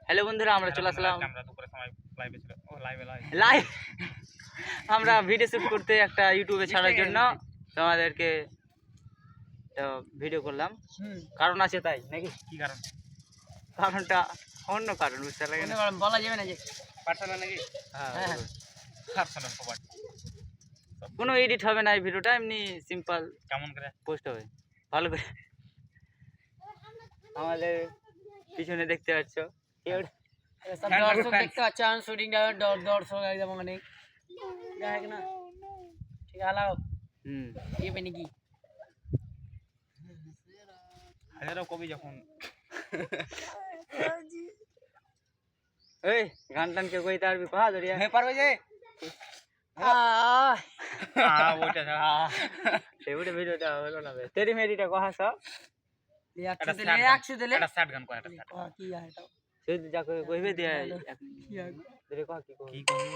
Hello বন্ধুরা, আমরা চলে আসলাম আমরা দুপুরে সময় লাইভে ছিল। ও লাইভে লাইভ। আমরা ভিডিও শুট করতে একটা ইউটিউবে ছাড়ার জন্য তোমাদেরকে তো ভিডিও করলাম। কারণ আছে তাই নাকি? কি কারণ? কারণটা অন্য কারণ, বুঝতে লাগে না, বলা যাবে না যে পার্সোনাল নাকি? হ্যাঁ, হ্যাঁ। পার্সোনাল খবর কোনো এডিট হবে না এই ভিডিওটা, এমনি সিম্পল কেমন করে? পোস্ট হবে ভালো করে। আমাদের পিছনে দেখতে পাচ্ছ কেউ সব দর্শক দেখতে পাচ্ছেন, শুটিং দর্শক একদম অনেক দেখ না। ঠিক হালাও ये पे নাকি হাজারো কবি যখন এই গান টান কেউ কইতে পারবি কহা ধরিয়া হে পারবে যে ওইটা সেগুলো ভিডিওটা হলো না বে, তেরি মেরিটা কহা সব একশো দিলে একটা স্যাড গান করে একটা স্যাড কি है এটা সেই যা কইবে দিয়া কি है ধরে কহ কি কহ কি করব?